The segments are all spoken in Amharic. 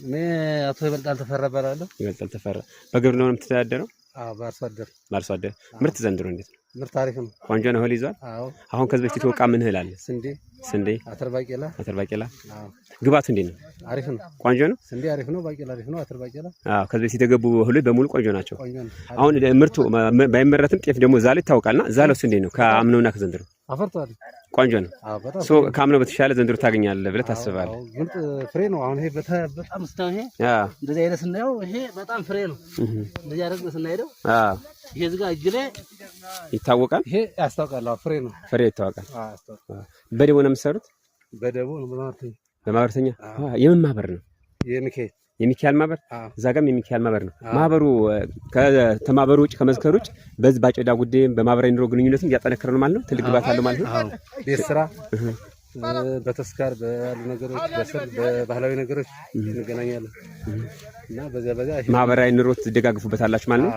እኔ አቶ ይበልጣል ተፈራ እባላለሁ። ይበልጣል ተፈራ በግብርናው ነው የምትተዳደረው? አዎ በአርሶ አደር። ምርት ዘንድሮ እንዴት ነው? ምርት አሪፍ ነው። ቆንጆ ነው። እህል ይዟል? አዎ። አሁን ከዚህ በፊት ወቃ ምን እህል አለ? ስንዴ፣ አተር ባቄላ። አዎ። ግባቱ እንዴት ነው? አሪፍ ነው። ቆንጆ ነው። ስንዴ አሪፍ ነው፣ ባቄላ አሪፍ ነው፣ አተር ባቄላ። አዎ። ከዚህ በፊት የተገቡ እህሎች በሙሉ ቆንጆ ናቸው። አሁን ምርቱ ባይመረትም ጤፍ ደግሞ ዛሬ ይታወቃልና ዛሬውስ እንዴት ነው? ከአምናውና ከዘንድሮ አፈርቷል። ቆንጆ ነው። ከአምናው በተሻለ ዘንድሮ ታገኛለህ ብለህ ታስባለህ? ግልጥ ፍሬ ነው። አሁን ይሄ በጣም ስታው ይሄ እንደዚህ አይነት ስናየው ይሄ በጣም ፍሬ ነው። እንደዚህ አረግ ስናይደው ይሄ ዝጋ እጅ ላይ ይታወቃል። ይሄ ያስታውቃል። ፍሬ ነው። ፍሬ ይታወቃል። በደቦ ነው የምትሰሩት? በደቦ ነው። በማህበርተኛ የምን ማህበር ነው? የሚካኤል ማህበር። እዛ ጋርም የሚካኤል ማህበር ነው። ማህበሩ ከተማበሩ ውጭ ከመዝከር ውጭ በዚህ ባጨዳ ጉዳይ በማህበራዊ ኑሮ ግንኙነትም እያጠነከረ ነው ማለት ነው። ትልቅ ግባት አለው ማለት ነው። አዎ ቤት ስራ በተስካር ባሉ ነገሮች በስር በባህላዊ ነገሮች እንገናኛለን እና በዚያ ማህበራዊ ኑሮ ትደጋግፉበታላችሁ ማለት ነው።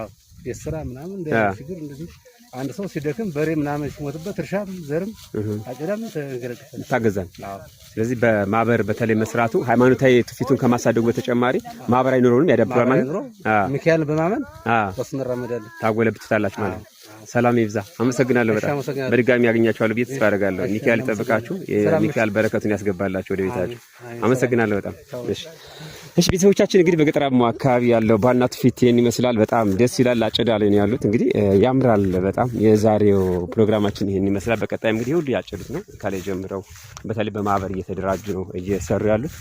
ቤት ስራ ምናምን እንደዚህ እንደዚህ አንድ ሰው ሲደክም በሬ ምናምን ሲሞትበት እርሻም ዘርም አጨዳም ታገዛን። ስለዚህ በማህበር በተለይ መስራቱ ሃይማኖታዊ ትውፊቱን ከማሳደጉ በተጨማሪ ማህበራዊ ኑሮንም ያዳብራል ማለት ነው። ሚካኤልን በማመን ተስነራመዳለን ታጎለብቱታላችሁ ማለት ነው። ሰላም ይብዛ። አመሰግናለሁ። በጣም በድጋሚ ያገኛችኋለሁ ብዬ ተስፋ አደርጋለሁ። ሚካኤል ይጠብቃችሁ፣ የሚካኤል በረከቱን ያስገባላችሁ ወደ ቤታችሁ። አመሰግናለሁ በጣም። እሺ ቤተሰቦቻችን እንግዲህ በገጠራማው አካባቢ ያለው ባህልና ትውፊት ይሄን ይመስላል። በጣም ደስ ይላል። አጨዳ ላይ ነው ያሉት። እንግዲህ ያምራል በጣም። የዛሬው ፕሮግራማችን ይሄን ይመስላል። በቀጣይ እንግዲህ ሁሉ ያጨዱት ነው ካለ ጀምረው በተለይ በማህበር እየተደራጁ ነው እየሰሩ ያሉት።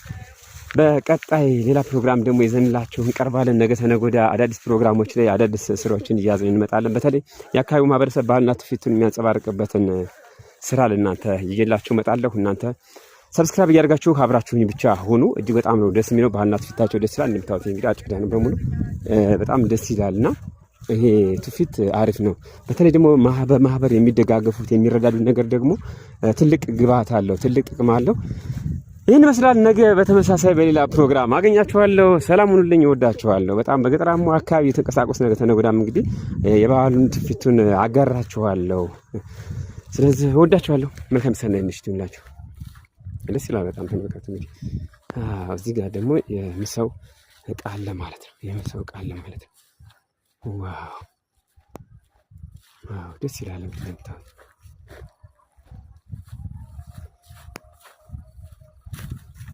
በቀጣይ ሌላ ፕሮግራም ደግሞ ይዘንላችሁ እንቀርባለን። ነገ ተነገ ወዲያ አዳዲስ ፕሮግራሞች ላይ አዳዲስ ስራዎችን እያዘን እንመጣለን። በተለይ የአካባቢው ማህበረሰብ ባህልና ትውፊቱን የሚያንጸባርቅበትን ስራ ለእናንተ ይዤላችሁ እመጣለሁ። እናንተ ሰብስክራይብ እያደረጋችሁ አብራችሁኝ ብቻ ሆኑ። እጅግ በጣም ነው ደስ የሚለው። ባህልና ትውፊታቸው ደስ ይላል። እንደምታዩት እንግዲህ አጨዳ ነው በሙሉ በጣም ደስ ይላልና ይሄ ትውፊት አሪፍ ነው። በተለይ ደግሞ በማህበር የሚደጋገፉት የሚረዳዱት ነገር ደግሞ ትልቅ ግብአት አለው፣ ትልቅ ጥቅም አለው። ይህን ይመስላል። ነገ በተመሳሳይ በሌላ ፕሮግራም አገኛችኋለሁ። ሰላም ሁኑልኝ። እወዳችኋለሁ በጣም። በገጠራማው አካባቢ የተንቀሳቀሱ ነገ ተነገ ወዲያም እንግዲህ የባህሉን ትውፊቱን አጋራችኋለሁ። ስለዚህ እወዳችኋለሁ። መልካም ሰናይ ምሽት ይሁንላችሁ። ደስ ይላል በጣም ተመልከቱ። እንግዲህ እዚህ ጋር ደግሞ የምሰው ዕቃ አለ ማለት ነው። የምሰው ዕቃ አለ ማለት ነው። ዋው ደስ ይላል።